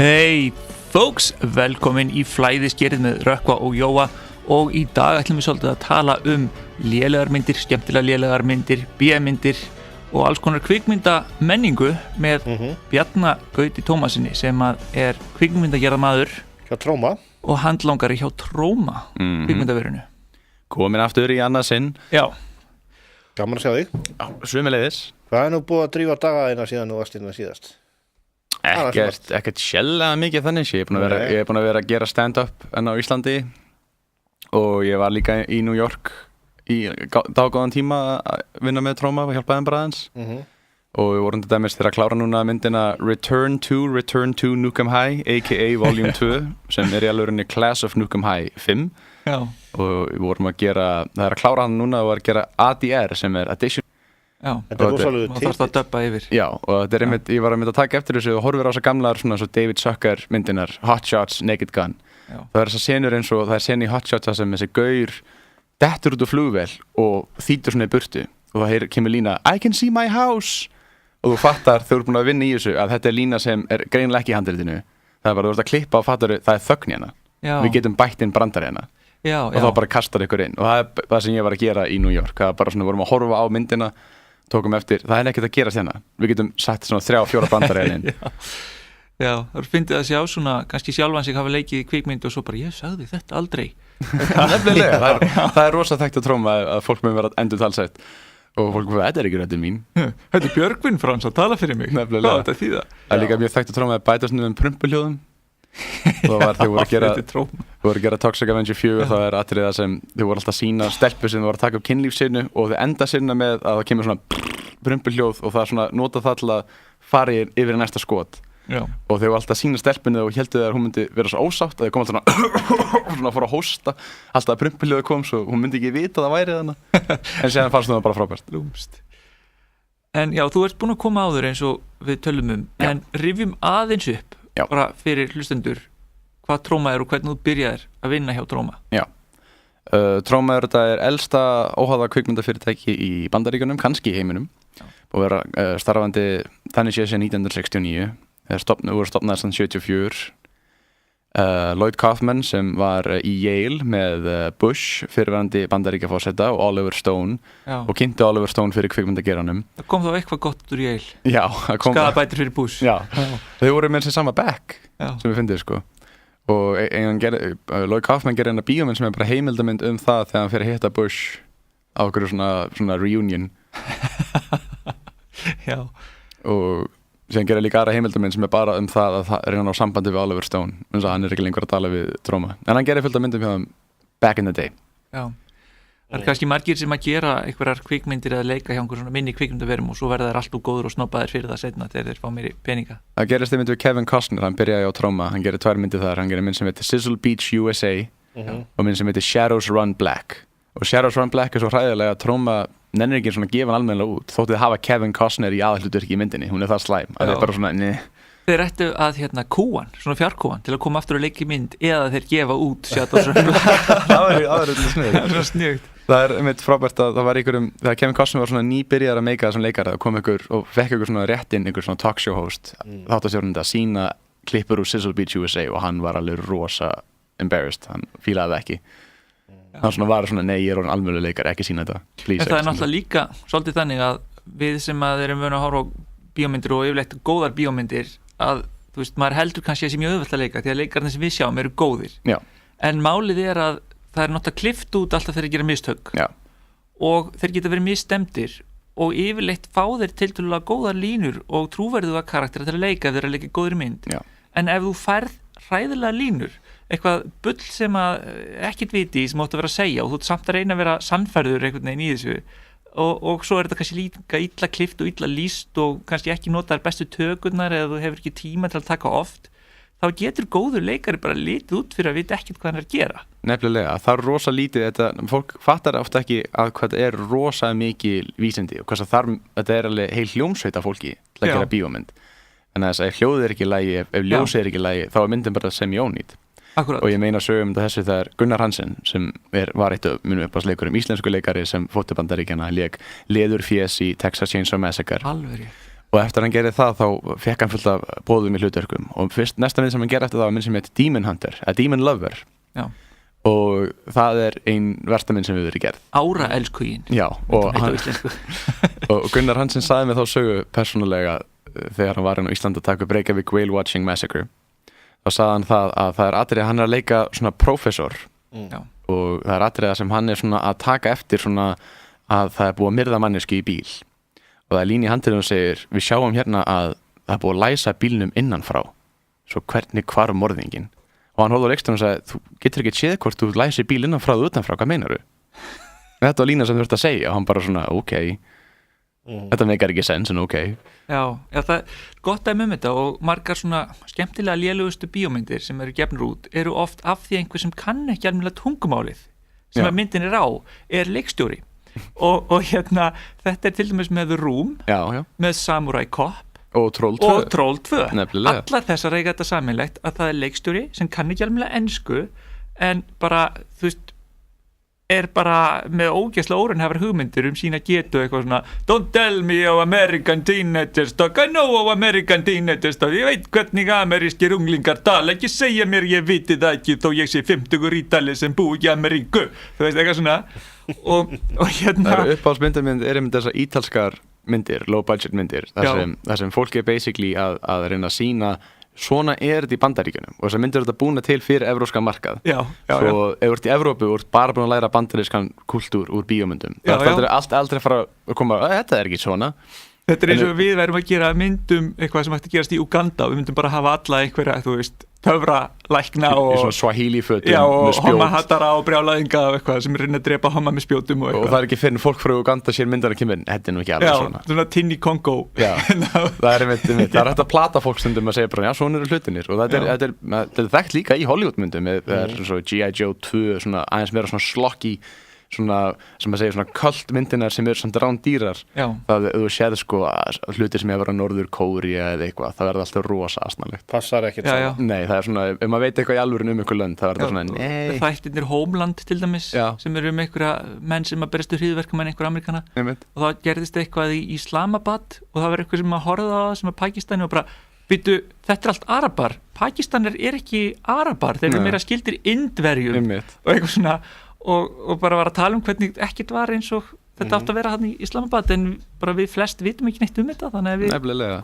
Hey folks, velkomin í flæðisgerið með Rökkva og Jóa og í dag ætlum við svolítið að tala lélegar myndir, skemmtilega lélegar myndir, B-myndir og alls konar kvikmyndamenningu með Bjarna Gauti Tómasinni sem að er kvikmyndagerðamaður hjá Tróma og handlangari hjá Tróma kvikmyndaverinu. Komin aftur í annað sinn. Já. Gaman að sjá þig. Já, sömuleiðis. Hvað er nú búið að drífa daga eina síðan og varst hérna síðast? Ekkert sjellega mikið þannig. Ég er búin að vera að gera stand-up enn á Íslandi og ég var líka í New York í dágóðan tíma að vinna með Tróma og hjálpa þeim bara aðeins. Og við vorum til dæmis þegar að klára núna myndina Return to Nukem High aka Volume 2 sem er í alvörinni Class of Nukem High 5. Já. Og við vorum að gera, það er að klára hann núna og að gera ADR sem er Addition. Já, þetta er rosalega og þarfst að döbba yfir. Já, og þetta er einmitt, ég var að taka eftir þessu og horfir á þessar gamlar svona svo David Zucker myndinar, Hot Shots, Naked Gun. Já. Það er þessar senur eins og það er sen í Hot Shots sem þessi gaur dettur út úr flugvél og þýtur svona í burtu og það kemur lína I can see my house og þú fattar þegar þú ert búin að vinna í þessu að þetta er lína sem er greinilega ekki í handritinu. Það er bara þú ert að klippa og fattar það er þögn hérna. Já. Við getum bætt inn brandar hérna. Já, og þá bara kastar ykkur inn og það er það sem ég var að gera í New York. Það er bara svona, vorum að horfa á myndina tókum eftir, það er ekkert að gerast hérna. Við getum sagt svona 3-4 brandar inn. Já, það finnst að sjá svona kannski sjálfan sig hafa leikið í kvikmynd og svo bara ég sagði þetta aldrei. Nefnilega, það er rosa þekkt að Tróma að fólk með vera endur talsett og fólk með þetta er ekki röddin mín. Þetta er Björgvin Frans að tala fyrir mig. Nefnilega. Hvað þetta þýða? Það er líka mjög þekkt að Tróma að bæta svona prumpuljóðum. Það var þegar voru að gera Toxic Avenger 4 það er atriða sem þau voru alltaf að sína stelpu sem voru að taka upp kynlífsinu og þau enda sinna með að það kemur svona prumpuljóð og það er svona nota það til að fara yfir í næsta skot. Já. Og þau voru alltaf að sína stelpunni og heldur að hún myndi vera svo ósátt að þau kom alltaf svona fór að hósta alltaf að prumpuljóðu kom svo hún myndi ekki vita að það væri þarna en séðan fannst það bara frábært. Lúmst. En já, þú ert búin að koma áður eins og við tölum en rifjum aðeins upp Já. Bara fyrir hlustendur hvað Tróma er og hvernig þú byrjaðir að vinna hjá Tróma. Já, Tróma þetta er elsta óháða kvikmyndafyrirtæki í Bandaríkjunum, kannski í heiminum og vera starfandi þannig séð síðan 1969 voru stofnaðir sann 74 Lloyd Kaufman sem var í Yale með Bush fyrirverandi Bandaríkjaforseta og Oliver Stone og kynnti Oliver Stone fyrir kvikmyndageranum. Það kom þá eitthvað gott úr Yale. Já, skaðabætur fyrir Bush. Já. Þau voru með þessi sama back sem við fyndið sko og Lloyd Kaufman gerir eina bíómynd sem er bara heimildamynd það þegar hann fyrir að hitta Bush á okkur svona reunion. Já. Og síðan gerir líka aðra heimildamynd sem er bara það að reyna að ná sambandi við Oliver Stone eins og hann er ekki lengur að tala við Tróma en hann gerir fullt af myndum hjá þeim back in the day. Já, það er kannski margir sem að gera einhverjar kvikmyndir eða leika hjá einhver svona minni kvikmyndaverum og svo verða þeir alltaf góður og snobbaðir fyrir það seinna þegar þeir fá meiri peninga. Það gerist einmitt við Kevin Costner, hann byrjaði á Tróma hann gerir 2 myndir þar, hann gerir mynd sem heitir Sizzle Beach USA og mynd sem heitir Shadows Run Black og Shadows Run Black er svo hræðilega að Tróma nennir ekki svona að gefa hann almennilega út þóttið hafa Kevin Costner í aðhlutverki í myndinni hún er það slæm, það er bara svona Þeir ættu að kúan, svona fjarkúan til að koma aftur að leika í mynd eða þeir gefa út Shadows Run Black. Það var svona sniðugt. Það er einmitt frábært að það var þegar Kevin Costner var svona nýbyrjar að meika það sem leikara það kom ykkur og fekk ykkur svona rétt inn ykkur svona talkshow host þáttastjórnandi að sína klippur úr Sizzle Beach USA og hann var alveg rosa embarrassed, hann fílaði það ekki hann svona var svona, nei ég er orðin almjölu leikari ekki sína þetta, please. En það er náttúrulega líka svolítið þannig að við sem að erum vöna að horfa á bíómyndir og yfirleitt góðar bíómyndir að, þú veist, maður heldur kannski að sé mjög auðvelt að leika því að leikarnir sem við sjáum eru góðir. Já. En málið er að það er náttúrulega klippt út alltaf þegar þeir gera mistök. Já. Og þeir geta verið misstemdir og yfirleitt fá þeir tiltölulega góðar línur og trúverðuga karaktera til að leika ef þeir eru að leika góðri mynd. Já. En ef þú færð hræðilega línur eitthvað bull sem að ekkert viti sem áttu að vera að segja og þú ert samt að reyna að vera sannfærður einhvern veginn í þessu og svo er þetta kannski líka illa klippt og illa lýst og kannski ekki notaðar bestu tökurnar eða þú hefur ekki tíma til að taka oft þá getur góður leikari bara litið út fyrir að vita ekkert hvað hann er að gera. Nefnilega, það er rosa lítið þetta, fólk fattar ofta ekki að hvað það er rosa mikið vísindi og þetta er alveg heil hljómsveit af fólki til að gera bíómynd en þess að ef hljóðið er ekki í lagi, ef ljósið er ekki í lagi þá er myndin bara semi-ónýt. Akkurat. Og ég meina sögum þessu það er Gunnar Hansen sem var eitt af mínum uppáhaldsleikurum íslensku leikari sem fótti Bandaríkjanna lék Leðurfés í Texas Chainsaw Massacre. Alveg rétt. og eftir hann gerði það þá fekk hann fullt af boðum í hlutverkum og næsta mynd sem hann gerði eftir það var mynd sem heit Demon Hunter, Demon Lover Já. Og það ein versta mynd sem við verið gerð Áraelskuginn Já, og Gunnar Hansen sagði mig þá sögu persónulega þegar hann var inn á Íslandi að taka upp Reykjavík Whale Watching Massacre þá sagði hann það að það atriði hann að leika svona prófessor og það atriða sem hann svona að taka eftir svona að það búið að myrða manneski í bíl og það lín í handriðum og segir við sjáum hérna að það búið að læsa bílnum innanfrá svo hvernig hvar morðingin og hann hóði á leikstunum og sagði þú getur ekki séð hvort þú læsi bíl innanfrá og utanfrá, hvað meinar þú? Þetta var lína sem þú ert að segja og hann bara svona ok þetta meikar ekki sens en ok Já, það er gott að þetta og margar svona skemmtilega lélegustu bíómyndir sem eru gefnir út eru oft af því einhver sem kann ekki almennilega tungumálið sem að myndin er leikstjóri og þetta er til dæmis með The Room með Samurai Cop og Troll 2 Allar þessar eiga þetta sameiginlegt að það er leikstjóri sem kann ekki almennilega ensku en bara, þú veist er bara með ógeðslega óraunhæfar hugmyndir sína getu eitthvað svona Don't tell me how American teenagers talk I know how American teenagers talk ég veit hvernig amerískir unglingar tala ekki segja mér ég viti það ekki þó ég sé 50 ítali sem búi í Ameríku þú veist eitthvað svona og Það eru uppáhaldsmyndir einmitt þessar ítalskar myndir, low budget myndir þar sem fólk basically að reyna að sína svona þetta í Bandaríkjunum og þess að myndir þetta búna til fyrir evrópskan markað svo ef þú ert í Evrópu og ert bara búin að læra bandarískan kultúr úr bíómyndum það er aldrei að fara að koma þetta er ekki svona Þetta er eins og við værum að gera myndum eitthvað sem ætti að gerast í Uganda og við myndum bara hafa alla einhverja, þú veist, töfralækna og svona Swahili-fötum og homahattara og brjálæðinga og eitthvað sem reyna að drepa homa með spjótum og það er ekki fyrir fólk frá Uganda sér myndar að kemur þetta er nú ekki alveg svona Tinni Kongo það er hægt að plata fólk stundum að segja bara, já, svona eru hlutinir og þetta er þekkt líka í Hollywoodmyndum það er svona G.I. Joe 2 svona aðeins meira svona slokki svona, sem að segja svona kultmyndinar sem eru samt rándýrar það þú séð sko hlutir sem hefur verið á Norður Kórea eða eitthvað, það verður alltaf rosa asnalegt Passar ekkert Nei, það er svona, ef maður veit eitthvað í alvörun einhver lönd, það verður svona, nei Þættirnir Homeland til dæmis, sem eru einhverja menn sem að berestu hryðverkamenn einhverja Amerikana og það gerðist eitthvað í Islamabad og það var eitthvað sem að horfa á það sem að Pakistani og bara Býtu, þetta allt arabar, Pakistanir ekki arabar, þeir eru meira skildir Indverjum og eitthvað svona og bara var að tala hvernig ekkert var eins og þetta átt að vera hann í Islamabad en bara við flest vitum ekki neitt þetta þannig að við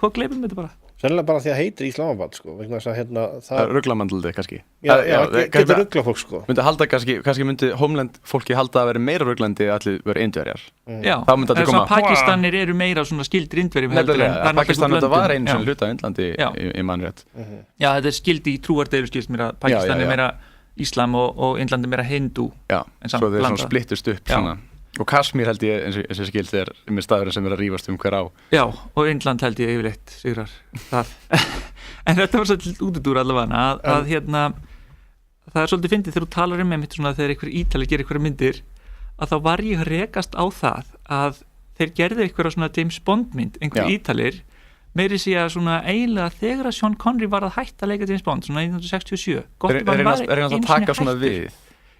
hvað gleymum þetta bara Sennilega bara því að heitir Islamabad sko vegna þess að það rugglamandldi kannski getur ruggla fólk sko myndi halda kannski myndi Homeland fólki halda að vera meira rugglandi allir vera indverjar þá myndi þetta koma Pakistanir eru meira svona skildir indverjum heldur en Pakistan þetta var einu svona hluta af Indlandi í mannrétt Já þetta er skildi í trúardeilu skilst mér að Pakistan er meira Íslam og Indlandi meira hindú svo þeir svona splittust upp svona og Kashmir held ég eins og skild er með staðurinn sem er að rífast hver á Já og Indland held ég yfirleitt sigrar það en þetta var svolítið útudúr allavega að það er svolítið fyndið þegar þú talar einmitt svona þegar einhver Ítali gerir einhverja myndir að þá var ég að rekast á það að þeir gerðu einhverja svona James Bond mynd einhver Ítalir meiri sé að svona eiginlega þegar að Sean Connery var að hætta að leika James Bond svona 1967 Er hann að taka svona við?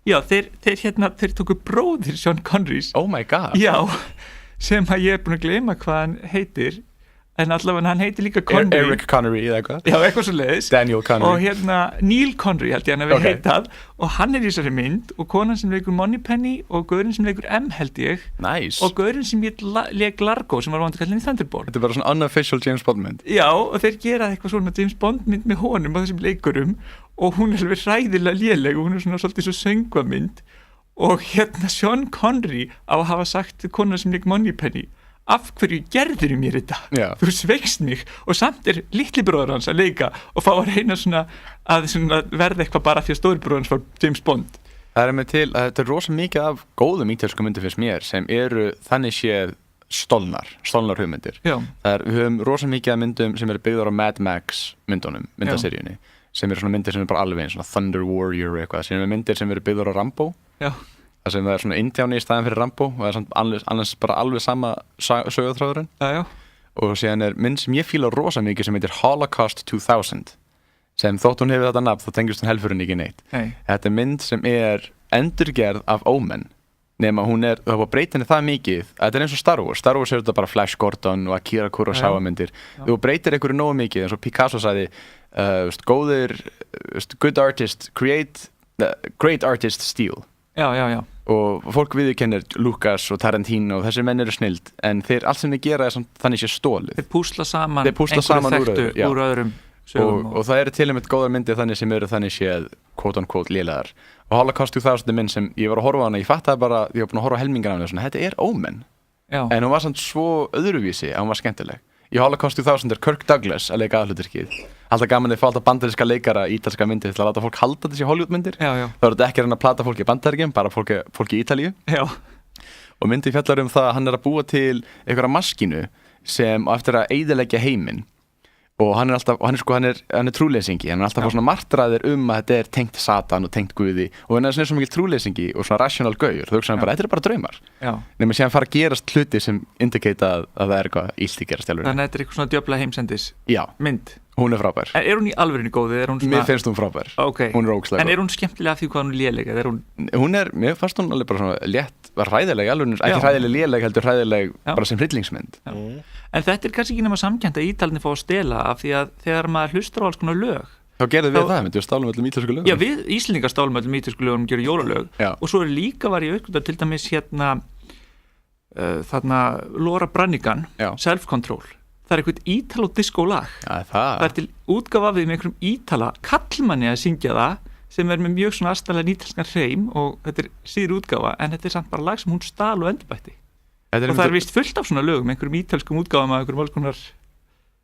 Já, þeir tóku bróðir Sean Connerys Oh my god Já, sem að ég er búin að gleyma hvað hann heitir en allavega hann heitir líka Connery Eric Connery eða eitthvað Já, eitthvað svo leiðis Daniel Connery og Neil Connery held ég hann að við heitað og hann í þessari mynd og konan sem leikur Moneypenny og gaurinn sem leikur M held ég og gaurinn sem leik Largo sem var vandur kallinn í Thunderball Þetta er bara svona unofficial James Bond mynd Já, og þeir gera eitthvað svona James Bond mynd með honum og þessum leikurum og hún er alveg hræðilega léleg og hún er svona svolítið svo söngvamynd og Sean Connery á að hafa sagt til konan sem leik Moneypenny af hverju gerðir mér þetta þú sveikst mig og samt er litli bróður hans að leika og fá að reyna svona að verða eitthvað bara því að stóri bróður hans var James Bond Það er með til að þetta er rosa mikið af góðum ítölsku myndir fyrst mér sem eru þannig séð stolnar hugmyndir við höfum rosa mikið af myndum sem eru byggðar á Mad Max myndaseríunni sem eru svona myndir sem eru bara alveg eins svona Thunder Warrior eitthvað sem eru myndir sem eru byggðar á Rambo það sem það er svona indjáni í staðin fyrir Rambo og það er annars bara alveg sama sögutráðurinn og síðan er mynd sem ég fíla rosa mikið sem heitir Holocaust 2000 sem þótt hún hefur þetta nafn þá tengist hún helfurinn ekki neitt Þetta er mynd sem er endurgerð af Omen nema það var breyta henni það mikið að þetta eins og Star Wars er þetta bara Flash Gordon og Akira Kurosawa myndir þú breytir einhverju nógu mikið eins og Picasso sagði good artist create great artist steal já og fólk viðurkennir Lucas og Tarantino og þessir menn eru snild en allt sem þeir gera þannig sé stólið þeir púsla saman einhverju þekktu úr öðrum sögum og það eru til og með góðar myndir þannig sem eru þannig séð quote on quote lélegar og Holocaust 2000 minn sem ég var að horfa á hana ég fattaði bara, ég var búin að horfa á helmingan á hana þetta Omen en hún var samt svo öðruvísi að hún var skemmtileg í Holocaust 2000 Kirk Douglas að leika aðhlutverkið alltaf gaman að fá alltaf bandaríska leikara ítalska myndir til að láta fólk halda þessi Hollywoodmyndir þá er þetta ekki að reyna að plata fólki í Bandaríkjum bara fólki í Ítalíu og myndi fjallar það að hann er að búa til einhverja maskínu sem á eftir að eyðileggja heiminn og hann er trúleysingi hann er alltaf á svona martraðir að þetta er tengt Satan og tengt Guði og hann er svo mikil trúleysingi og svona rational gaur þau hugsa hann bara, þetta er bara draumar nema síðan fara að gerast hluti sem indikata að það er eitthvað illt í gerast þannig að þetta er eitthvað svona djöfla heimsendis mynd hún er frábær en er hún í alvörinu góð? Mér finnst hún frábær hún er ógeðslega en er hún skemmtilega því hvað hún er léleg? Mér fannst hún alveg bara svona létt hræðileg, ekki hræðileg léleg heldur hræðileg bara sem hryllingsmynd en þetta er kannski ekki nema samkennt að Ítalinn fá að stela af því að þegar maður hlustar á alls konar lög þá gerðum við það, við stálum öllum ítalsku lögum já, við Íslendingar stálum öllum ítalsku lögum og gerum jólalög og svo líka var ég aukvitað til dæmis þarna Laura Branigan Self-Control það er eitthvað ítalo-disco lag það er til útgáfa við með einhverjum ítala kallmanni að syngja það sem er með mjög svona aðstæðlega ítalskan hreim og þetta er síður útgáfa en þetta er samt bara lag sem hún stál og endurbætti og það er vist fullt af svona lögum einhverjum ítalskum útgáfum að einhverjum alls konar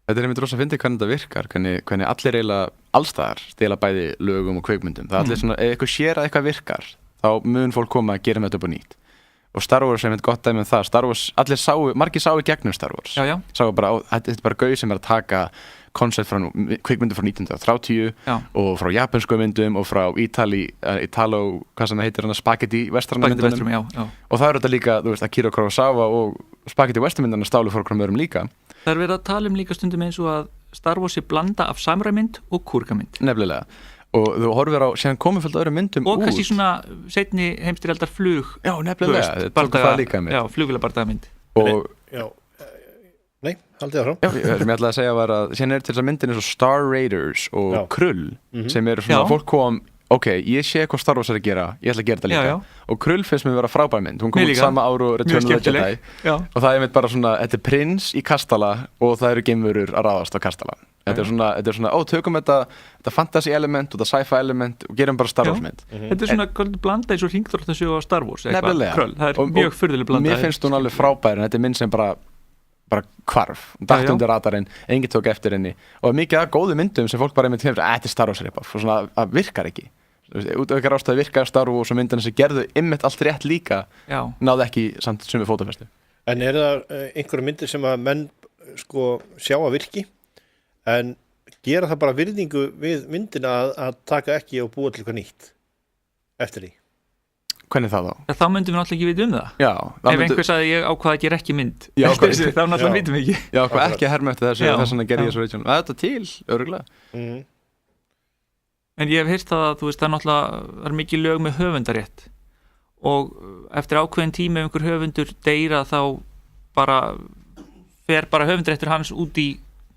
Þetta er einmitt rosa að finna hvernig þetta virkar hvernig allir eiginlega allstaðar stela bæði lögum og kvikmyndum það er allir svona, ef eitthvað sér að eitthvað virkar þá mun fólk koma að gera með þetta upp á nýtt og Star Wars er einmitt gott dæmi það Star Wars, margir sáu í gegnum Star Wars sáu bara, þetta er bara gauð sem er að taka koncept frá kvikmyndu frá 1930 og frá japansku myndum og frá Italo, hvað sem það heitir Spaghetti Western myndunum og það eru þetta líka, þú veist, Akira Kurosawa og Spaghetti Western myndunum stálu frá hverjum öðrum líka Það er verið að tala líka stundum eins og að Star Wars er blanda af samræmynd og kúrkamynd nefnilega og þú horfir á, síðan komið fullt öðrum myndum og kannski svona seinni heimstyrjaldar flug já, nefnilega, flugvélabardagmynd og Nei, haldið það frá sem ég ætlaði að segja var að síðan er til þess að myndin eins og Star Raiders og Krull sem eru svona, fólk kom ok, ég sé hvað Star Wars er að gera ég ætla að gera þetta líka og Krull finnst mér að vera frábær mynd hún kom út sama ár og Return of the Jedi og það er mitt bara svona, þetta er prins í kastala og það eru geimverur að ráðast á kastala þetta er svona, tökum þetta fantasy element og þetta sci-fi element og gerum bara Star Wars mynd þetta er svona blanda eins og hringþróttasögu á Star Wars Krull, það er mjög furðuleg blanda mér finnst hún alveg frábær en þetta er mynd sem bara hvarf, dætt undir radarinn enginn tók eftir henni og mikið af góðu myndum sem fólk bara einmitt hefur þetta er Star Wars rip-off og svona, það virkar ekki út af eitthvað ástæði virkaði Star Wars og myndina sem gerðu einmitt allt rétt líka náðu ekki samt sem við fótafestu En er það einhverju myndir sem að menn sko sjá að virki en gera það bara virðingu við myndina að taka ekki og búa til eitthvað nýtt eftir því Hvernig það þá? Þá myndum við náttúrulega ekki vita það Já, ef einhver sagði ég ákvað að gera ekki mynd þá náttúrulega vitum við ekki Já, hvað ekki herma eftir þessu þess vegna gerði ég svo veitjón þetta til, örugglega En ég hef heyrt það að þú veist það er náttúrulega er mikið lög með höfundarétt og eftir ákveðin tíma ef einhver höfundur deyra þá bara fer bara höfundaréttur hans út í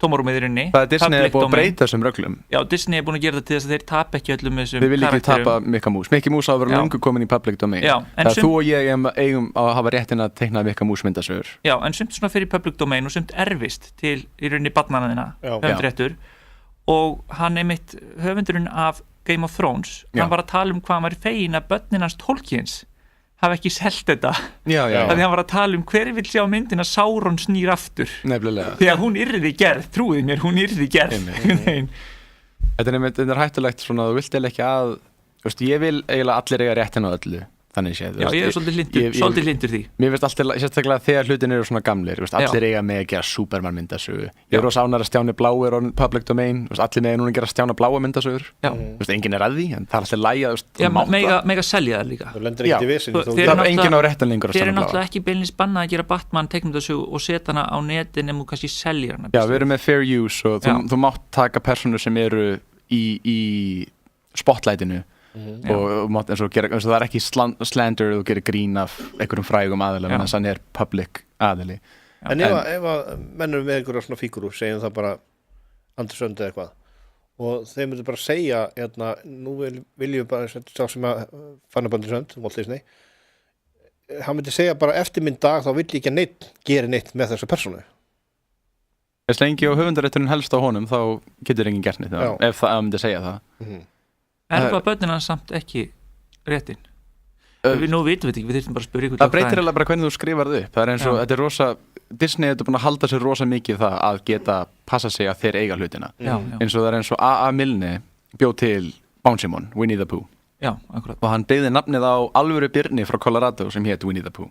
tómarúmiðurinni Það er Disney er búin að breyta þessum reglum Já, Disney er búin að gera það til þess að þeir tapa ekki öllum þessum Við viljum ekki tapa Mickey Mouse á að vera löngu komin í public domain Það er þú og ég eigum að hafa réttin að teikna Mickey Mouse myndasögur Já, en sumt svona fyrir public domain og sumt erfist til í rauninni barnanna þína höfundaréttur og hann einmitt höfundurinn af Game of Thrones hann var að tala hvað hann var fegin að börnin hans Tolkiens hafa ekki selt þetta þannig hann var að tala hver vill sjá myndina Sauron snýr aftur Nefnilega því að hún yrði gerð, trúið mér, hún yrði gerð Þetta er hættulegt svona, þú vilt eða ekki að ég vil eiginlega allir eiga réttin á öllu þannig séð Já, ég er svolítið hlindur því Mér finnst alltaf, sérstaklega þegar hlutin eru svona gamlir allir eiga með að gera Superman myndasögu Ég er rosa ánægður að Stjáni Blái er on public domain allir með núna að gera Stjána Bláa myndasögur enginn er að því, en það er alltaf lægja mega selja það líka Það lendur ekkert í vesinu Það er enginn á réttan lengur Þeir eru náttúrulega ekki beinlínis bannað að gera Batman teiknumyndasögu og setja hana á netin ef þú kannski selja hana Já, við erum með fair use og þú mátt taka persónur sem eru í spotlightinu og eins og það er ekki slander þú gerir grín af einhverjum frægum aðila en þannig er public aðili. En ef að menn eru með einhverja svona fíguru, segjum það bara Anders Önd eða eitthvað og þeir myndu bara segja nú viljum við bara sá sem að fann Anders Önd, Walt Disney hann myndi segja bara eftir minn dag þá vill ég ekki að neitt geri neitt með þessa persónu. Þess lengi og höfundarétturinn helst á honum þá getur enginn gert neitt ef það myndi segja það. En hvað börnina samt ekki réttin? Nú vitum við ekki, við þurfum bara að spyrja ykkur. Það breytir alveg bara hvernig þú skrifar þau upp. Það er eins og, þetta er rosa, Disney er búin að halda sér rosa mikið það að geta passa sig að þeir eiga hlutina. Eins og það er eins og A.A. Milne bjó til Bounsimon, Winnie the Pooh. Já, akkurat. Og hann byggði nafnið á alvöru birni frá Colorado sem hét Winnie the Pooh.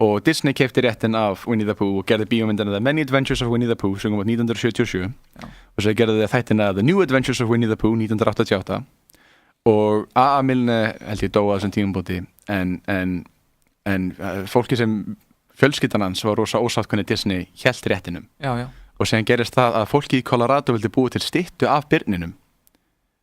Og Disney keypti réttin af Winnie the Pooh og gerði bíómyndina The Many Adventures of Winnie the Pooh sem kom út 1977 og svo gerði þið þættina The New Adventures of Winnie the Pooh 1988 og A.A. Milne held ég dóa þessum tímabóti en fólki sem fjölskyldan hans var rosa ósátt hvernig Disney hélt réttinum og síðan gerist það að fólki í Colorado vildi búa til styttu af birninum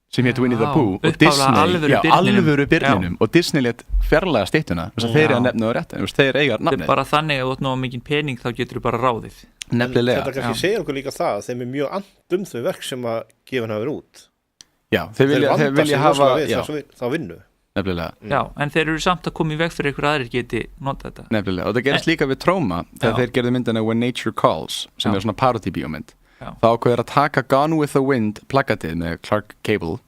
sem hétt Winnie the Pooh og Disney, alvöru birninum og Disney létt fjarlæga styttuna þess að þeir eru að nefna á rétt þeir eiga nafnið. Þetta er bara þannig að þú ná mikinn pening þá getur þú bara ráðið. Nefnilega. Þetta kannski segir okkur líka það þeim er mjög þau verk sem að gefin hafa verið út. Já, þeir vilja hafa þá vinnu. Nefnilega. Já, en þeir eru samt að koma í veg fyrir einhver aðrir geti nota þetta. Nefnilega, og það gerist líka við Troma þegar þeir gerðu myndina When Nature Calls sem er svona parody-bíómynd. Þá ákveður að taka Gone with the Wind plakatið með Clark Gable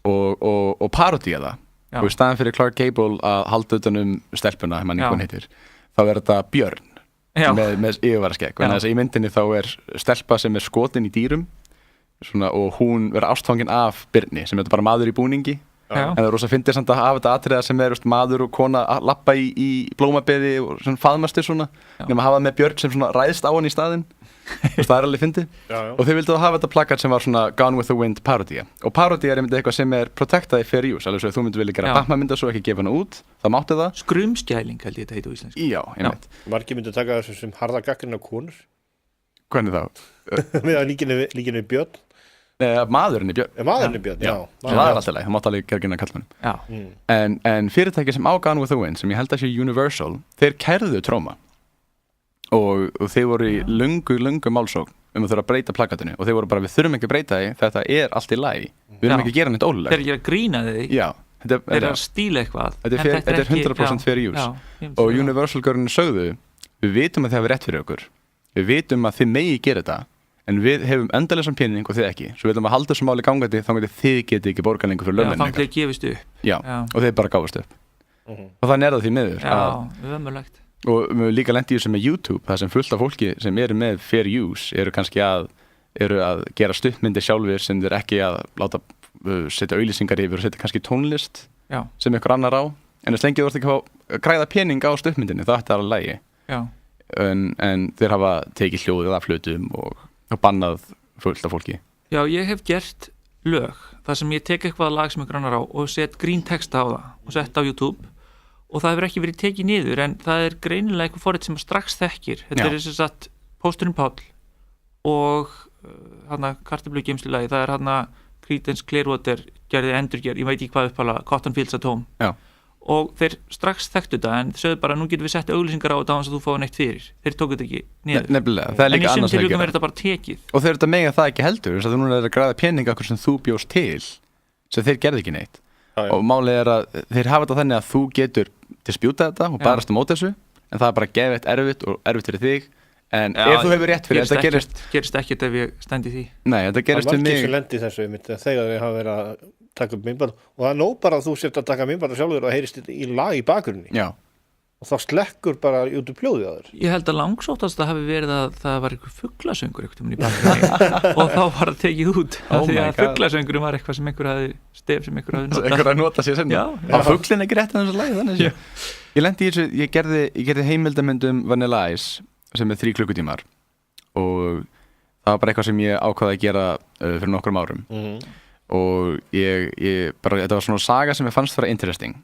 og parodía það og í staðan fyrir Clark Gable að halda utan stelpuna, mann einhvern heitir þá er þetta björn með yfirvaraskegg þannig að í myndinni þá er stelpa sem er skotin í dýrum svona, og hún verður ástfangin af Birni sem er bara maður í búningi en það er rosa fyndið samt að hafa þetta atriða sem er maður og kona að lappa í blómabeði og svona faðmastir svona nema að hafa með björn sem svona ræðst á hann í staðinn það er alveg fyndið og þeir vildu hafa þetta plakat sem var svona Gone with the Wind parodía og parodía er eitthvað sem er protectaði fair use alveg svo þú myndir vilja gera Batman mynda svo ekki gefa hana út það mátti það skrumskæling held ég þetta heit á íslensku já, einmitt margir myndu taka þessu sem harða gagnrýni á konur hvernig þá? við að líkinu björn maðurinn í björn já það er alltaf leið, það mátti alveg gera gynna kallmannum en fyrirtæki sem á Gone with the Wind sem ég held að sé Universal þeir kærðu Troma og þeir voru í löngu málsókn að þurfa að breyta plakatinu og þeir voru bara við þurfum ekki að breyta því þetta er allt í lagi við erum ekki að gera neitt ólulegt þeir eru ekki að grína þig þeir eru að stíla eitthvað þetta er 100% fair use og Universal-görðinu sögðu við vitum að það hefur rétt fyrir okkur við vitum að þið megi gera þetta en við hefum endalessan pening og þið ekki svo við viljum að halda þessu máli gangandi þá þið geti ekki borga lengur fyrir lögninni þá gefist upp og þeir bara gáfast upp og þannig er það því miður og við líka lent í þessu með YouTube það sem fullt af fólki sem eru með fair use eru kannski að gera stuttmyndir sjálfur sem þeir ekki að láta setja auglýsingar yfir og setja kannski tónlist sem ykkur annar á en þess lengi þú ert ekki að græða pening á stuttmyndinni þá ætti það alveg lægi en þeir hafa tekið hljóðið af hlutum og bannað fullt af fólki. Já, ég hef gert lög þar sem ég tek eitthvað lag sem ykkur annar á og set grín texta á það og sett á YouTube og það hefur ekki verið tekið niður en það er greinilega eitthvað forrið sem strax þekkir þetta er þess að Pósturinn Páll og hana kartöflugeymslulagi, það er hana Creedence Clearwater gerði endurgerð, ég veit ekki hvað uppála Cotton Fields at Home og þeir strax þekktu þetta en sögðu bara nú getum við sett auglýsingar á þetta án að þú fáið neitt fyrir þeir tóku þetta ekki niður nefnilega, það er líka annars en í sum tilvíkum er þetta bara tekið og þeir eru þetta mega það ekki heldur þess að þú núna er að græða peninga okkur sem þú bjóst til sem þeir gerði ekki neitt og málið er að þeir hafa þetta þannig að þú getur dispjúta þetta og barast á móti þessu en það er bara gefið erfitt og erfitt fyrir þig en ef þú hefur rétt fyrir þetta gerist ekkert ef ég stendi því nei, þetta gerist við mig það var ekki þessu þegar þeir hafa verið að taka upp myndband og það er nóg bara að þú sért að taka myndband sjálfur og heyrist í lag í bakgrunni og þá slekkur bara út úr pljóðið á þér ég held að langsóttast það hafi verið að það var einhver fuglasöngur í bakgrunni og þá var það tekið út því að fuglasöngurum var eitthvað sem einhver hafi stef sem einhver hafi notað sér senna á fuglinn ekki rétt að þessu lagi þannig ég lendi í þessu, ég gerði heimildamyndum Vanilla Ice sem er 3 klukkutímar og það var bara eitthvað sem ég ákvaði að gera fyrir nokkrum árum og ég bara, þetta var svona saga sem ég fannst vera interesting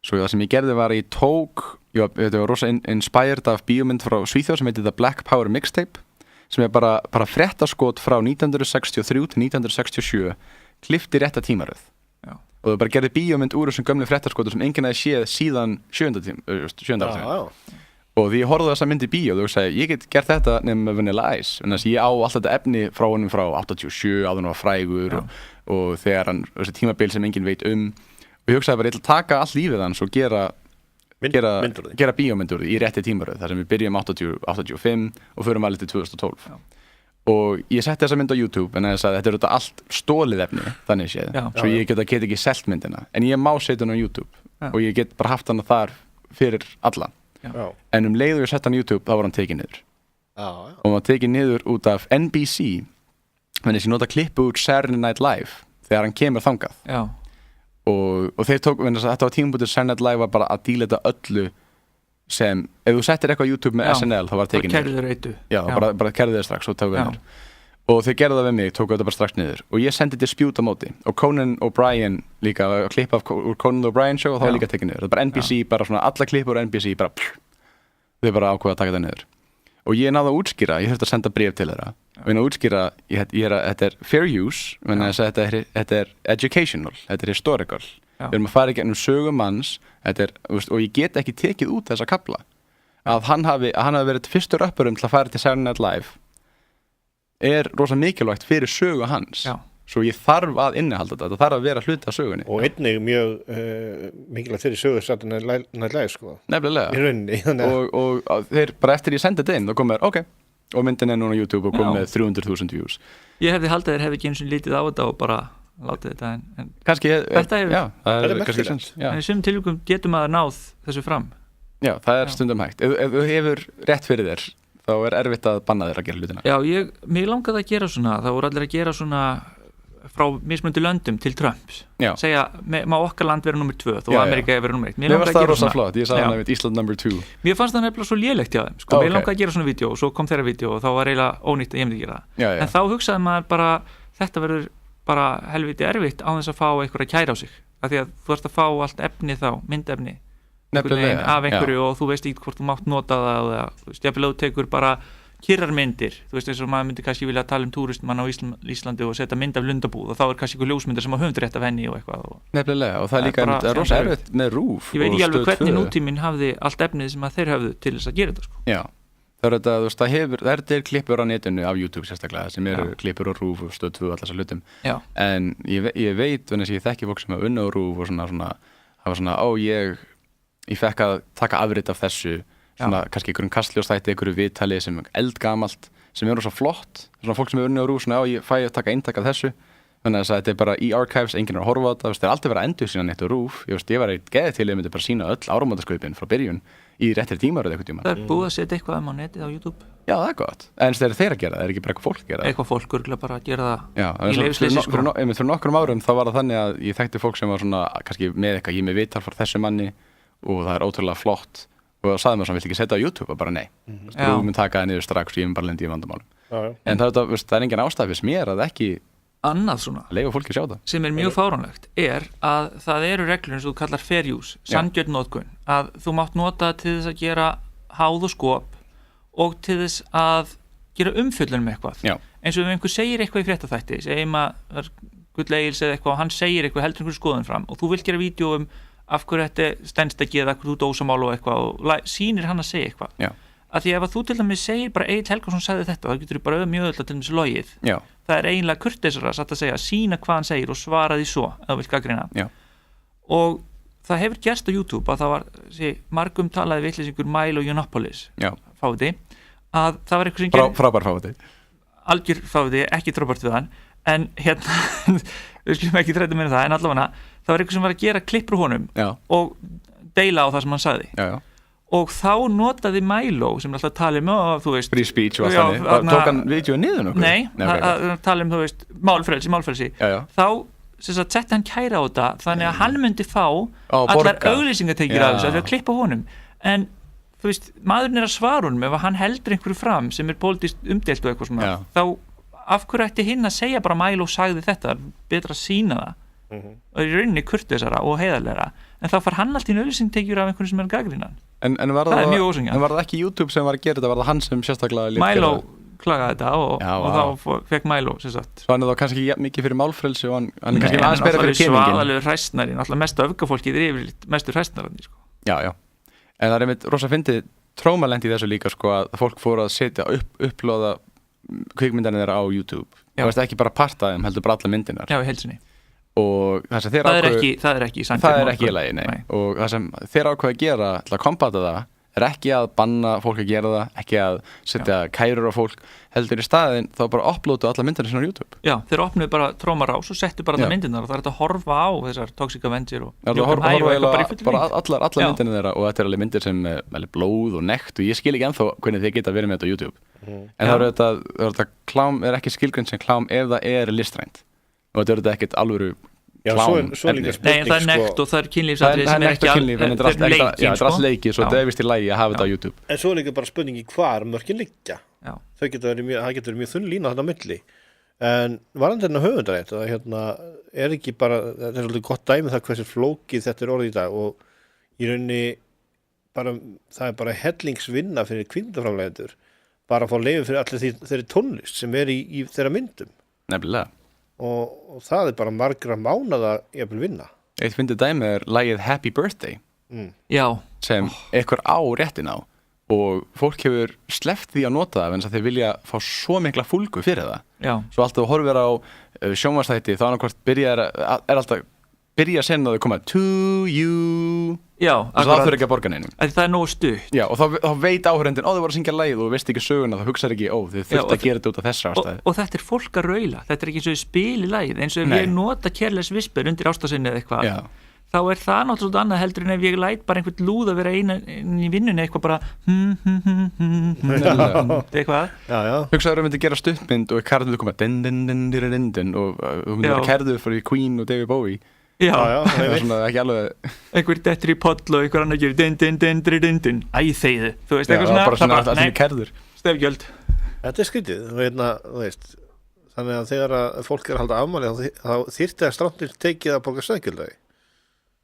svo það sem ég gerði var þetta var rosa inspired af bíómynd frá Svíþjóð sem heitir The Black Power Mixtape sem er bara fréttaskot frá 1963 til 1967 klippti rétta tímaröð og þau bara gerði bíómynd úr þessum gömlu fréttaskotum sem enginn hefði séð síðan 7. áratuginn. Og því ég horfði á þessa mynd í bíó og þú sagði, ég get gert þetta nema með Vanilla Ice, en þess að ég á alltaf þetta efni frá honum frá 87 áður hann var frægur og þegar hann, þessi tímabil sem enginn veit og ég hugsaði bara, ég ætla að taka allt lífið hans og gera bíómynd úr því í rétti tímaröð, þar sem við byrjum 85 og förum alveg til 2012. Og ég setti þessa mynd á YouTube en þess að þetta þetta allt stólið efni, þannig séð, svo ég get ekki selt myndina, en ég má setja hann á YouTube og ég get bara haft hann þar fyrir alla. En leið og ég sett hann á YouTube þá var hann tekið niður og hann var tekið niður út af NBC þannig að ég nota klippu úr Saturday Night Live þegar hann kemur þangað og þeir tók, þetta var tímabútið Saturday Night Live var bara að díleta öllu sem, ef þú settir eitthvað á YouTube með SNL þá var það tekið niður bara kærðu þeir strax og tók við niður og þeir gerðu það við mig, tóku þetta bara strax niður og ég sendi dispute á móti og Conan O'Brien líka, klipp af úr Conan O'Brien show og þá var líka tekið niður, það var bara NBC bara svona, alla klippur á NBC bara þau bara ákveða að taka það niður og ég náði að útskýra, ég þurfti að senda bréf til þeirra og ég náði að útskýra, þetta er fair use, þetta er educational, þetta er historical við erum að fara í gegnum sögum manns og ég get ekki tekið út þessa kafla að hann hafi verið fyrstur rappurum til að fara til Saturday Night Live rosa mikilvægt fyrir sögu hans svo ég þarf að innihalda þetta þarf að vera hluti af sögunni og einnig mjög mikilvægt fyrir sögu Saturday Night Live sko nefnilega í rauninni og þeir bara eftir ég sendi þetta inn þá kom mér og myndin núna á YouTube og kom með 300.000 views ég hefði haldið þeir hefði ekki eins og lítið á þetta og bara látið þetta en kannski þetta hefur það er merkilegt en í sumum tilvikum getur maður náð þessu fram það er stundum hægt ef þú hefur rétt fyrir þér þá er erfitt að banna þér að gera hlutina mér langaði að gera svona það voru allir að gera svona frá mismunandi löndum til Trumps segja, má okkar land vera nummer 2 þó Amerika vera nummer 1 mér fannst það rosa flott, ég sagði hann að Ísland number 2 mér fannst það nefnilega svo lélegt hjá þeim mér langaði að gera svona vídeo og svo kom þeirra vídeo og þá var eiginlega ónýtt að ég myndi gera það en þá hugsaði maður bara þetta verður bara helviti erfitt á þess að fá einhverja kæra á sig af því að þú ert að fá allt efni þá, myndefni af einhverju og þú veist ekki hvort þú mátt nota það eða þú veist, jafnvel að þú tekur bara kyrrar myndir, þú veist eins og maður myndi kannski vilja tala túristmann á Íslandi og setja mynd af lundabúð og þá er kannski einhver ljósmyndir sem á höfundarétt af henni og eitthvað nefnilega og það er líka rosa erfitt með RÚV ég veit ekki alveg hvernig nútíminn hafði allt efnið sem að þeir hafðu til þess að gera þetta sko. það er þetta, þú veist, það er klippur á netinu af YouTube sérstaklega sem eru klippur á RÚV og Stöð 2 og allar þessar hlutum en ég veit, þannig að ég þekki fólk sem hafa unnið á RÚV og hafa svona ég fekk að taka afrit af þessu svona kannski einhverjum kastljósþætti, einhverju viðtali sem eldgamalt, sem rosa flott svona fólk sem er unnið á RÚV, svona ég fæ að taka eintak af þessu, þannig að þetta er bara í archives, enginn er að horfa á þetta, það er aldrei verið að endur sína neitt á RÚV, ég var eitt geðið til ég myndi bara sína öll áramótaskaupin frá byrjun í réttir tímar eða eitthvað tíma. Það er búið að setja eitthvað á netið á YouTube. Já, það er gott, en þeir að gera það, er ekki bara eitthvað fólk að gera það. Eitthvað fólk örgulega bara að gera það í leyfisleysi sko. Fyrir nokkrum árum þá var það þannig að ég þekkti fólk sem var svona kannski með eitthvað, ég með viðtal frá þessu manni og það er ótrúlega flott og það sagði mér svona, vilt ekki setja á YouTube og bara nei, þú mun taka það niður strax og ég mun bara lendi í vandamálum. En það er engin ástæða fyrir mér að ekki annað svona leyfa fólki að sjá það sem er mjög fáránlegt er að það eru reglur eins og þú kallar fair use, sanngjörn notkun að þú mátt nota til þess að gera háð og skop og til þess að gera umfjöllun með eitthvað eins og ef einhver segir eitthvað í fréttaþætti segjum að Gull Egils eða eitthvað og hann segir eitthvað heldur einhverju skoðun fram og þú vilt gera vídeo af hverju þetta stendst ekki eða hverju þú dósamál og eitthvað og sýnir hann að segja eitthvað að því ef að þú til dæmis segir bara Egill Helgason sagði þetta þá getur þú bara mjög öll að til dæmis logið það er eiginlega kurteisara satt að segja sína hvað hann segir og svara því svo ef þú vilt gagnrýna og það hefur gerst á YouTube að það var margum talaði vitleysingur Milo Yiannopoulos fáti að það var eitthvað sem frábær fáti algjör fáti, ekki trópart við hann en hérna við skulum ekki þræta með það en allavega það var eitthvað sem var að gera klippur honum og deila á það sem hann sagði og þá notaði Milo sem er alltaf að tala þú veist free speech og allt þannig tók hann vídeo niður nokkuð? Nei, að tala þú veist málfrelsi þá setti hann kæra á þetta þannig að hann myndi fá allar auglýsingatekjur af þessu að klippa honum en þú veist, maðurinn er að svara honum ef hann heldur einhverju fram sem er pólitískt umdeilt og eitthvað svona þá af hverju ætti hinn að segja bara Milo sagði þetta, betra að sína það og í rauninni kurteisara og heiðarlegra en þá far hann allt í auglýsingatekjur af einhverju sem er gagnrýnan En var það ekki YouTube sem var að gera þetta, var það hann sem sérstaklega Milo klagaði þetta og þá fekk Milo sem sagt. Svo hann er þá kannski ekki mikið fyrir málfrelsi og hann er kannski aðeins meira fyrir peningin. Svaðalegu hræstnari, náttúrulega mestu öfgafólkið yfirleitt mestu hræstnararnir sko. Já, en það einmitt rosa fyndið Tróma lendi í þessu líka sko að fólk fóru að setja upplóða kvikmyndanir þeirra á YouTube. Það veist ekki bara parta þeim, heldur bara alla myndinar. Já, í heilsinni. Og það sem það er ekki í lagi, nei. Og það sem þeir ákveða að gera til að kombata það er ekki að banna fólk að gera það, ekki að setja kærur á fólk, heldur í staðinn þá bara uploadu alla myndirna sinna á YouTube. Já, þeir opnuðu bara Tróma Rás og settu bara alla myndirnar og það er að horfa á þessar Toxic Avenger og bara allar myndina þeirra og þetta er alveg myndir sem er blóð og nekt og ég skil ekki ennþá hvernig þeir geta verið með þetta á YouTube. En það er þetta klám er ekki skilgreint sem klám ef það er listrænt og þetta er þetta ekkert alvöru klám. Nei, það er nekt og það er kynlífsatrið sem er ekki það er allt leikið svo þetta er vist í lagi að hafa þetta á YouTube. En svo er líka bara spurningi hvar mörkin liggja. Það getur verið mjög þunn lína þarna á milli. En varðandi hérna höfundarétt er ekki bara, þetta er svolítið gott dæmi það hversu flókið þetta er orðið í dag og í rauninni bara, það er bara hellingsvinna fyrir kvikmyndaframleiðendur bara að fá leyfi fyrir allir þeirri tónlist sem er í þeirra myndum. Nefnilega. Og það er bara margra mánaða jafnvel vinna. Eitt fyndið dæmi er lagið Happy Birthday sem einhver á réttin á og fólk hefur sleppt því að nota það en þeir vilja fá svo mikla fúlgu fyrir það. Svo alltaf horfir á sjónvarpsþætti þá er alltaf byrja sen að þau koma to you og það þurfi ekki að borga neinum. Það er nógu stutt. Já, og þá veit áhörendin þau voru að syngja lagið og veist ekki söguna þá hugsaður ekki þau þurft að gera þetta út af þessar ástæði. Og þetta er fólk að raula, þetta er ekki eins og spil í lagið eins og ef ég nota Careless Whisper undir ástasinni eða eitthvað þá er það náttúrulega annað heldur en ef ég læt bara einhvern lúð að vera einn í vinnunni eitthvað bara eitthvað. Hugsaður myndi gera stuttmynd og Karður koma din og þú myndi vera Karður fyrir Queen og David Bowie. Það er svona ekki alveg einhver dettur í poll og einhver annar gerir din æ þeiðu þú veist eitthvað bara svona allir Karður stefgjöld. Þetta er skrítið þú veist þannig að þegar að fólk er að halda afmæli þá þyrfti að strandil tekið að borga stefgjöld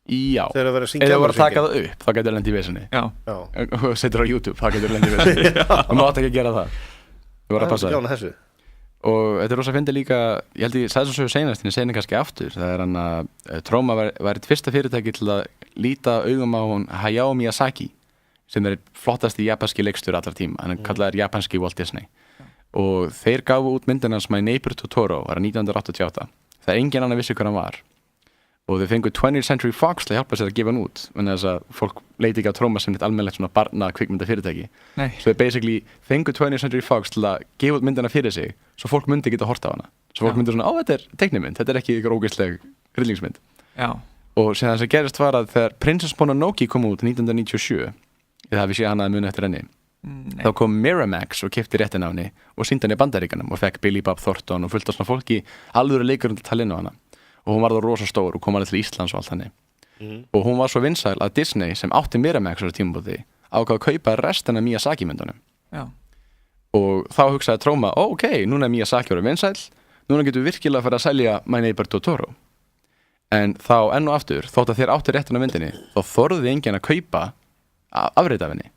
Já, eða voru að taka það upp þá getur lendi í vesinni og setur á YouTube, þá getur lendi í vesinni og mátt ekki að gera það þú voru að passa það og þetta er rosa fyndið líka ég held ég sagði svo sögur seinast en ég segi kannski aftur það er hann að Tróma var eitt fyrsta fyrirtæki til að líta augum á hún Hayao Miyazaki sem er flottasti japanski leikstjóri allar tíma hann kallaði japanski Walt Disney og þeir gafu út myndina hans My Neighbor Totoro var 1988 það er engin annar vissi hver hann var og þeir fengu 20th Century Fox til að hjálpa sér að gefa hann út en þess að fólk leiti ekki á Tróma sem eitt almennilegt svona barna kvikmynda fyrirtæki svo þeir basically fengu 20th Century Fox til að gefa út myndina fyrir sig svo fólk myndi geta horta á hana svo fólk myndi svona, þetta er teiknimynd, þetta er ekki ykkur ógeðsleg hryllingsmynd og síðan það sem gerist var að þegar Princess Mononoke kom út 1997 eða við séð hana að muni eftir henni þá kom Miramax og keypti réttin á henni og sýndi henni í Bandaríkjunum og fekk Billy Bob Thornton og fullt af svona fólki alvöru leikurum til að tala inn á hana og hún var þá rosa stór og kom alveg til Íslands og allt henni og hún var svo vinsæl að Disney sem átti Miramax á þessu tímabúti ákvað að kaupa restina af Miyazaki myndunum og þá hugsaði Tróma ok, núna er Miyazaki orðinn vinsæl núna getum við virkilega að fara að selja My Neighbor Totoro en þá enn og aftur þótt að þér átti réttin af myndinni þá þorði enginn að kaupa afrit af henni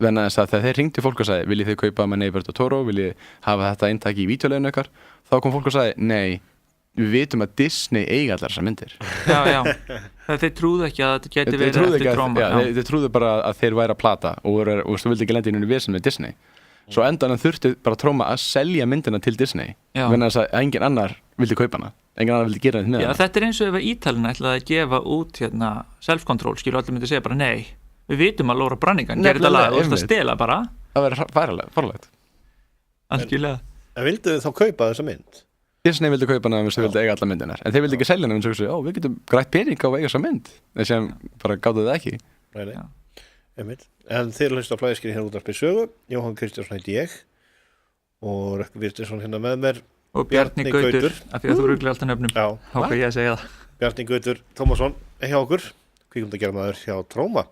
venna þess að þegar þeir hringdu fólk og sagði viljið þið kaupa My Neighbor Totoro, viljið hafa þetta eintaki í vídeoleginu ykkar þá kom fólk og sagði nei við vitum að Disney eiga allar þessar myndir þeir trúðu ekki að þetta geti verið eftir Tróma þeir trúðu bara að þeir væri að plata og þú vildi ekki lenda inn í vesen með Disney svo endan þurfti bara Tróma að selja myndina til Disney venna þess að engin annar vildi kaupa hana engin annar vildi gera þetta með hana þetta er eins og ef Ítalina ætlaði að gefa út self-control skilur allir myndi segja bara nei við vitum að Laura Branigan gerir þetta lag og það stela bara það verður farlegt algjörlega en vildu þið þá kaupa þessa mynd? Disney vildi kaupa hana en þau vildi eiga allar myndinar en þeir vildi ekki selja hana en þau hugsaðu, við getum grætt pening á að eiga þessa mynd en sem bara gáðu það ekki En þeir hlusta á flæðiskeri hérna út af Sögu Jóhann Kristjánsson heiti ég og Rökkvi Virtinsson hérna með mér og Bjarni Gautur af því að þú ruglir alltaf nöfnum hvað ég að segja það Bjarni Gautur Tómasson hjá okkur kvikmyndagerðarmaður hjá Tróma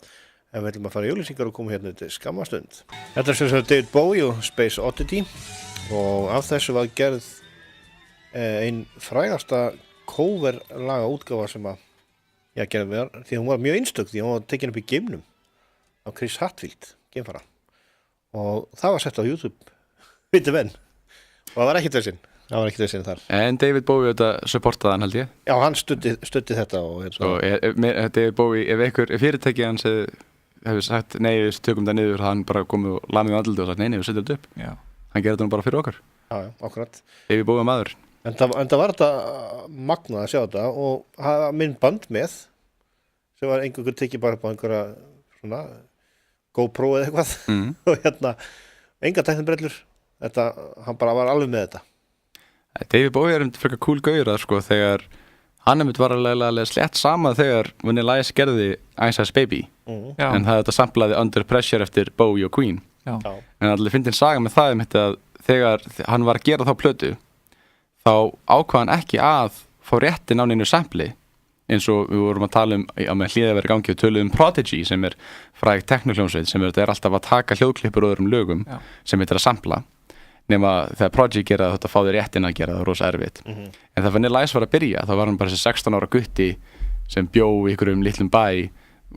en við ætlum að fara í auglýsingar og koma hérna til skammastund Þetta er sem sagt David Bowie og Space Oddity og af þessu var gerð ein frægasta coverlaga útgáfa sem að gerði við því hún var mjög einstök því hún var tekin upp í geimnum á Chris Hadfield geimfara og það var sett á YouTube veitum enn og það var ekkert veginn þar. En David Bowie þetta supportaði hann held ég. Já, hann studdi þetta og Svo David Bowie, ef fyrirtæki hans hefur sagt nei, við tökum það niður, hann bara komið og lamið á andliti og sagt nei, við setjum þetta upp. Já. Hann gerði þetta nú bara fyrir okkar. Já, akkurat. David Bowie maður. En það var þetta magnað að sjá þetta og hafa myndband með sem var einhverjum tekið bara upp á einhverja svona GoPro eða eitthvað og enga tæknibrellur, hann bara var alveg með þetta. David Bowie frekar cool gauður sko, þegar hann var alveg slett sama þegar Vanilla Ice gerði Ice Ice Baby en það þetta samplaði Under Pressure eftir Bowie og Queen. Já. En allir fyndin saga með það að þegar hann var að gera þá plötu þá ákvað hann ekki að fá réttin á neinu sampli eins og við vorum að tala með hlýðaverið gangi og töluðum Prodigy sem fræg teknohljómsveit sem þetta alltaf að taka hljóðklippur og öðrum lögum sem þetta að sampla nema þegar Prodigy gera þetta fá þau réttin að gera það var rosa erfitt en þegar Vanilla Ice var að byrja þá var hann bara þessi 16 ára gutti sem bjó í einhverjum litlum bæ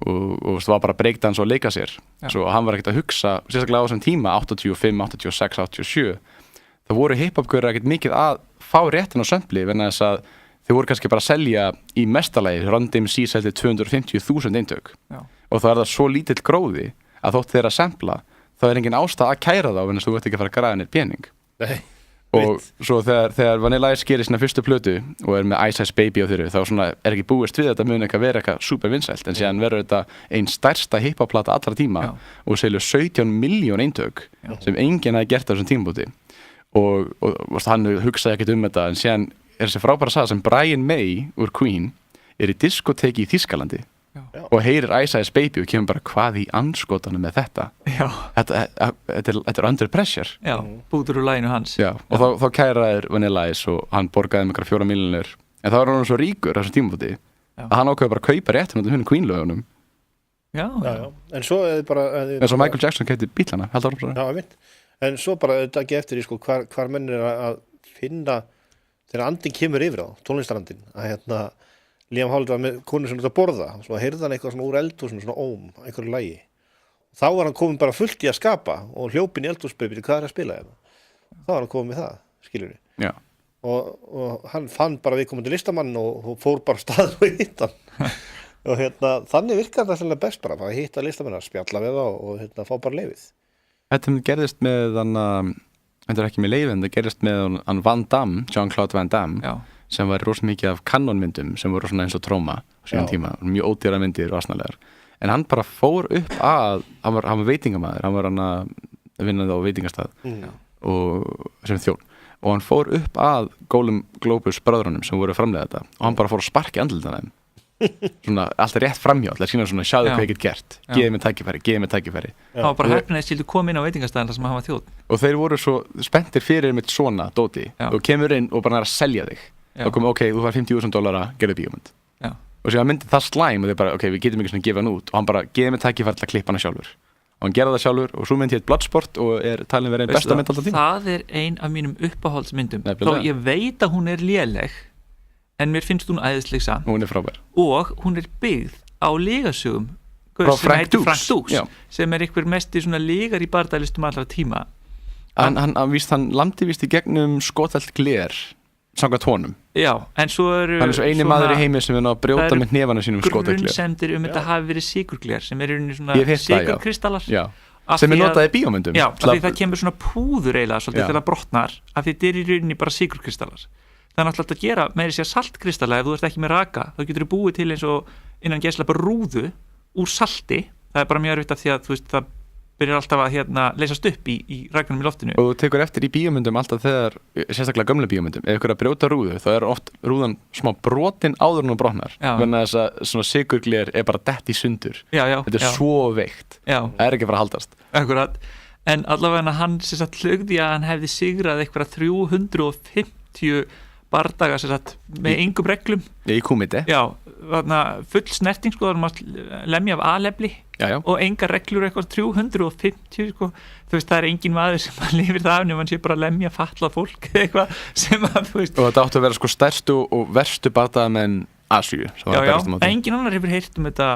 og það var bara breakdance og leika sér svo hann var ekkert að hugsa, sérstaklega á þessum tíma 85, 86, 87 það voru hip-hop-gaurar ekkert mikið að fá réttin á sampli vegna þess að þau voru kannski bara að selja í mestalagi Run DMC seldi 250.000 eintök og þá það svo lítill gróði að þótt þeirra sampla þá engin ástæða að kæra þá vegna þess að þú ert ekki að fara að græða neitt pening og svo þegar Vanilla Ice gerir sína fyrstu plötu og með Ice Ice Baby á þeirri þá svona ekki búist við þetta mun ekki að vera eitthvað super vinsælt en síðan verður þetta einn stærsta hip-hop-plata allra tíma og selur 17 miljón eintök sem enginn hafi gert á þessum tímabúti og hann hugsaði ekkert þetta en síðan þessi frábæra saga sem Brian May úr Queen í diskoteki í Þýskalandi og heyrir Ice Ice Baby og kemur bara hvað í andskotanum með þetta þetta Under Pressure bútur úr laginu hans og þá kæraðir Vanilla Ice og hann borgaði með 4 milljónir en þá var hann svo ríkur þessum tímabúti að hann ákveði bara að kaupa réttin út af Queen lögunum en svo bara en svo Michael Jackson keypti bílana en svo bara þetta ekki eftir hvar menn að finna þegar andinn kemur yfir á tónlistarandinn að Liam Howlett var með konu sem út að borða og svo heyrði hann eitthvað svona úr eldhúsinu svona einhverju lagi þá var hann komin bara fullt í að skapa og hljópin í eldhúsbyrði hvað að spila þá var hann komin með það, skiljur og hann fann bara viðkomandi listamann og fór bara stað og hitt hann og þannig virkar það sannlega best bara að hitta listamenn að spjalla við þá og fá bara leyfið. Þetta gerðist með þetta ekki með leyfið en það gerðist með hann Van Damme, Jean-Claude Van Damme sem var rosa mikið af kanonmyndum sem voru svona eins og Tróma á síðan tíma, mjög ódýra myndir og asnalegar en hann bara fór upp að hann var veitingamaður, hann var hann að vinna á veitingastað og sem þjón og hann fór upp að Golden Globus bröðrunum sem voru framleiða þetta og hann bara fór að sparka í andlitana þeim svona alltaf rétt framhjá alltaf sína svona sjáðu hvað ég get gert geði mig tækifæri hann var bara hefnið að skildu koma inn á veitingastæðan sem hann var þjóð og þeir voru svo spenntir fyrir með svona dóti og kemur inn og bara er að selja þig og kom ok, þú fær $50,000 gerðu bíómynd og síðan myndi það slæm og þeir bara ok, við getum ekki svona að gefa hann út og hann bara geði mig tækifæri til að klippa hana sjálfur og hann gerði það sjálfur og svo myndi hétt Bloodsport og talin verið einn besta mynd alltaf tíma það ein af mínum uppáhaldsmyndum þó ég veit að hún léleg en mér finnst hún æðisleg sann hún frábær og hún byggð á lygasögum Frank Dukes sem einhver mesti svona lygar í bardagalistum allra tíma hann landi víst í gegnum skotelt gler samkvæmt honum en svo hann svo eini maður í heimi sem er að brjóta með hnefana sínum skotelt gler grunnsemdir þetta hafi verið sykurgler sem í rauninni svona sykurkristallar sem notað í bíómyndum af því það kemur svona púður eiginlega svolítið þegar það brotnar af því þetta í rauninni bara sykurkristallar það náttúrulega að gera meiri sér saltkristalla ef þú ert ekki með raka þá getur þú búið til eins og innan gæsla bara rúðu úr salti það bara mjög erfitt af því að þú veist það byrjar alltaf að leysast upp í ragnum í loftinu og þú tekur eftir í bíómyndum alltaf þegar sérstaklega gömlu bíómyndum ef ykkur að brjóta rúðu þá oft rúðan smá brotin áður en hún brotnar þannig að þess að svona sykurgler bara dett í sundur þetta svo veikt það ekki að fara að haldast akkurat en allavega hann hlugði að hann hefði sigrað eitthvað 350 bardaga með engum reglum í kúmiti full snerting lemja af alefli og enga reglur eitthvað 350 þú veist það engin maður sem lifir það af nema hann sé bara að lemja fatlað fólk eitthvað sem að þú veist og þetta áttu að vera stærstu og verstu bardagamenn Asíu engin annar hefur heyrt þetta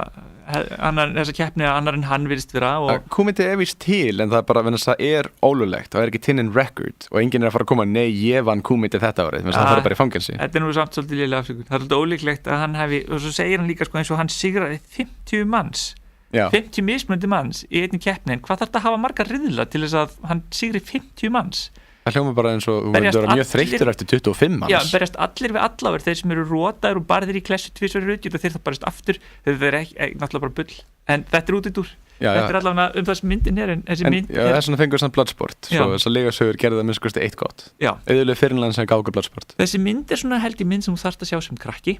þessa keppni að annar en hann virðist vera Kumite víst til en það bara það ólulegt, það ekki tinnin record og enginn að fara að koma, nei ég vann Kumite þetta árið, það fara bara í fangelsi Þetta nú samt svolítið lélega afsökun, það svolítið ólíklegt að hann hefði, og svo segir hann líka eins og hann sigraði 50 manns 50 mismunandi manns í einni keppni en hvað þarf þetta að hafa marga riðla til þess að hann sigri 50 manns Það hljóma bara eins og þú verður mjög þreyttur eftir 25 manns. Já, berjast allir við allaveg, þeir sem eru rótaðir og barðir í klessu tvisvar þeir það barast aftur, þeir eru náttúrulega bara bull, en þetta er út í dúr. Þetta er allavega það sem myndin er, en þessi mynd er... Já, það er svona fengur samt Bloodsport, svo þess að legasögur gerði það minnst eitt gott. Auðvitað fyrirlega sem gákur Bloodsport. Þessi mynd er svona held í mynd sem þú þarft að sjá sem krakki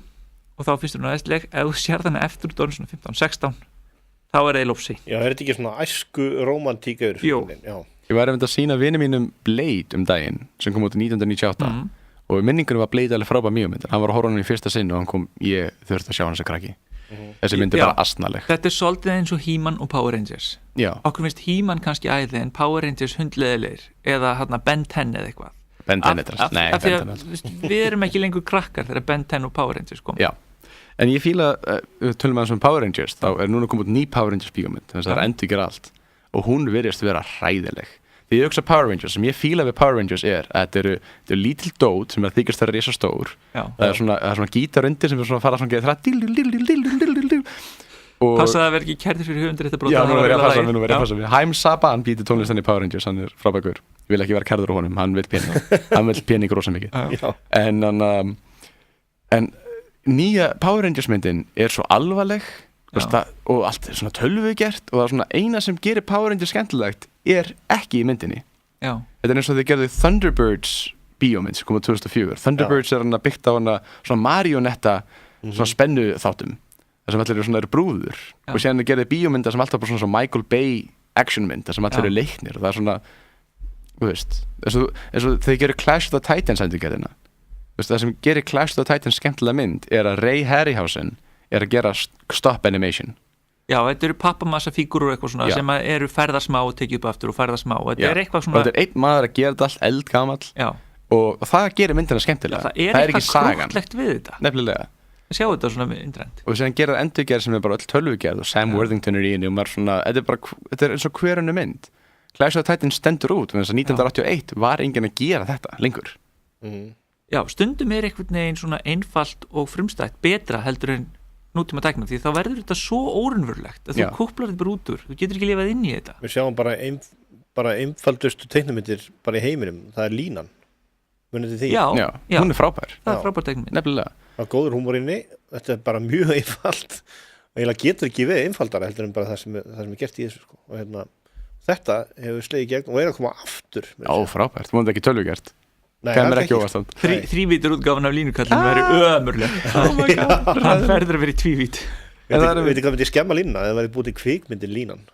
og þá finnst þú aðeinsleg, ef þú sér þarna eftir út orðin svona 15-16, þá er það lópsi. Já, er þetta ekki svona æsku rómantík Ég var að sína vini mínum Blade daginn sem kom út í 1998 og minningunum var Blade alveg frábær mjögmynd hann var að horfa hann í fyrsta sinn og hann kom ég þurfti að sjá hann sem krakki þessi mynd er bara astnaleg Þetta er svolítið eins og He-Man og Power Rangers okkur finnst He-Man kannski æði en Power Rangers hundleðilegir eða Ben 10 eða eitthvað Ben 10 Við erum ekki lengur krakkar þegar Ben 10 og Power Rangers kom En ég fíla tölum að Power Rangers þá er núna komið ný Power Rangers bíómynd þess að það er endur gera allt og hún virðist vera hræðileg því ég hugsa Power Rangers, sem ég fíla við Power Rangers er að þetta eru lítil dót sem þykjast það risa stór það er svona gítar undir sem er svona að fara svona geða Passaði að vera ekki kærður fyrir höfundur þetta Já, nú verður ég að passa mig Haim Saban býtir tónlistan í Power Rangers, hann er frábækur ég vil ekki vera kærður á honum, hann vil pening rosa mikið en nýja Power Rangers myndin er svo alvarleg og allt er svona tölvugert og það er svona eina sem gerir Power Rangers skemmtilegt er ekki í myndinni þetta er eins og þeir gerðu Thunderbirds bíómynd sem kom á 2004 Thunderbirds er hann að byggt á hann svona marionetta svona spennu þáttum þar sem allir eru brúður og síðan þeir gerðu bíómynda sem alltaf bara svona Michael Bay actionmynd þar sem allir eru leiknir og það er svona þú veist eins og þeir gerðu Clash of the Titans endurgerðina það sem gerir Clash of the Titans skemmtilega mynd er að Ray Harryhausen er að gera stop animation Já, þetta eru pappamassa fígúrur eitthvað svona sem eru ferðarsmá og tekið upp aftur og ferðarsmá og þetta er eitthvað svona og þetta er einn maður að gera þetta allt eldgamall og það gerir myndina skemmtilega það er eitthvað krúttlegt við þetta nefnilega að sjá þetta svona indrænt og þess að gera endurgerð sem er bara öll tölvugerð og Sam Worthington er í henni og maður svona þetta er eins og hverjunu mynd Clash of the Titans stendur út þess að 1981 var enginn að gera þetta lengur Já, stundum er einhvern veginn svona einfalt og frumstætt betra heldur en nútíma tækna því þá verður þetta svo óraunverulegt að þú kúplar þetta bara út úr, þú getur ekki lifað inn í þetta Við sjáum bara einfaldustu teiknumyndir bara í heiminum, það er línan munið til því Já, hún er frábær Það er frábær teiknumynd Nefnilega Það er góður húmor inni, þetta er bara mjög einfalt og eiginlega getur ekki við einfaldara heldur en bara það sem er gert í þessu og þetta hefur slegið gegn og er að koma aftur Já, frábært, þú múið ekki tölvugert kemur ekki óvast Þrívítur útgáfan af línukallinu væri ömurleg hann verður að vera í tvívít Veit ekki hvað myndi skemma línuna eða væri búið til kvikmyndin línan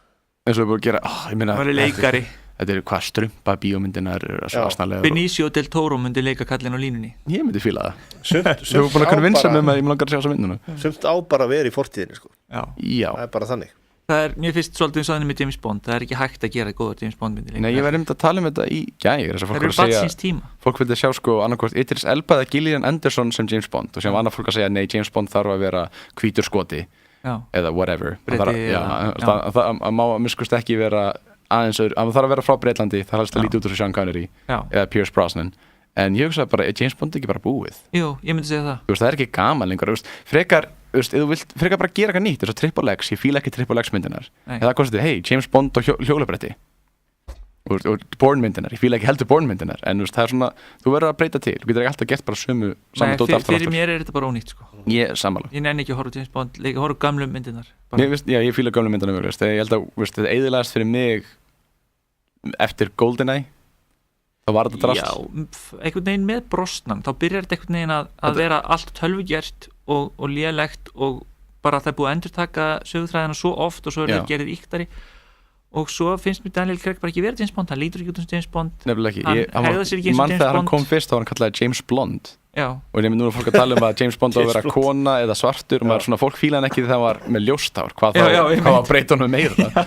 eins og við búið að gera það væri leikari þetta er hvað strumpa bíómyndinar Benicio del Toro myndi leika kallin á línunni ég myndi fíla það þú er búin að vinsa með mig, ég langar að sjá þessa mynduna sumt á bara að vera í fortíðinni Já. Það er bara þannig mér finnst svolítið eins og þannig með James Bond það er ekki hægt að gera góða James Bond myndi Nei, ég var að tala um þetta í gær það eru batsins tíma fólk vildi sjá annarkort Idris Elba eða Gillian Anderson sem James Bond og sem annar fólk að segja nei, James Bond þarf að vera hvítur skoti eða whatever það má miskust ekki vera aðeins það þarf að vera frá Breitlandi það helst að líti út úr Sean Connery eða Pierce Brosnan en ég hugsa bara, er James Bond ekki bara búið? Jú, ég myndi segja það það er ekki gaman lengur frekar bara gera eitthvað nýtt eins og Triple X, ég fíla ekki Triple X myndinar eða kostið, hey, James Bond og hjólabretti og Bourne myndinar, ég fíla ekki heldur Bourne myndinar en það er svona, þú verður að breyta til þú getur ekki alltaf gett bara saman dót aftur fyrir mér er þetta bara ónýtt ég sammála ég nenni ekki að horfa James Bond, líka að horfa gamlu myndinar ég fíla gamlu myndinar ég held að þetta eyðilagast fyrir mig eftir GoldenEye þá var þetta drast einhvern veginn með Brosnan þá byrjar þetta einhvern veginn að vera allt tölvugjert og lélegt og bara það er búið að endurtaka sögutræðina svo oft og svo er það gerðið íktari og svo finnst mér Daniel Craig bara ekki verið James Bond, hann lítur ekki út James Bond, nefnilega hann ekki hegðar sér ekki eins og mann James þegar hann Bond. kom fyrst þá var hann kallaði James Blond já, og ég nefnir núna fólk að tala að James Bond á að vera James kona eða svartur og maður svona fólk fíla hann ekki þegar hann var með ljóstár hvað Já, var breyta hann með meira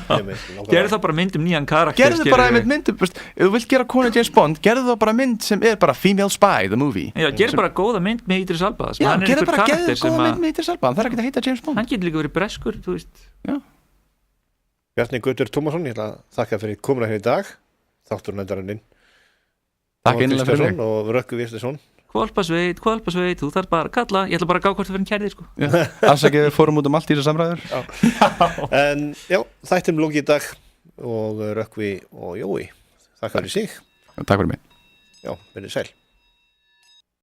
gerðu þá bara mynd nýjan karakter gerðu bara mynd, ef þú vilt gera kona James Bond gerðu þá bara mynd sem bara Female Spy, the movie gerðu bara góða mynd með Idris Elba já, gerðu bara góða mynd með Idris Elba hann þarf ekki að heita James Bond hann getur líka verið breskur, þú veist Bjarni Gautur Tómasson, ég ætla að þakka fyrir komuna hér í dag þáttur nefndarinn takk einlega fyrir mig og Rökku Vistinsson Hvolpasveit, þú þarf bara að kalla ég ætla bara að gá hvort það fyrir kærðir sko. afsakið við fórum út út í þessu samræður en já, þættum lóki í dag og Rökkvi og Jói þakka fyrir sig takk fyrir mig já, verið sæl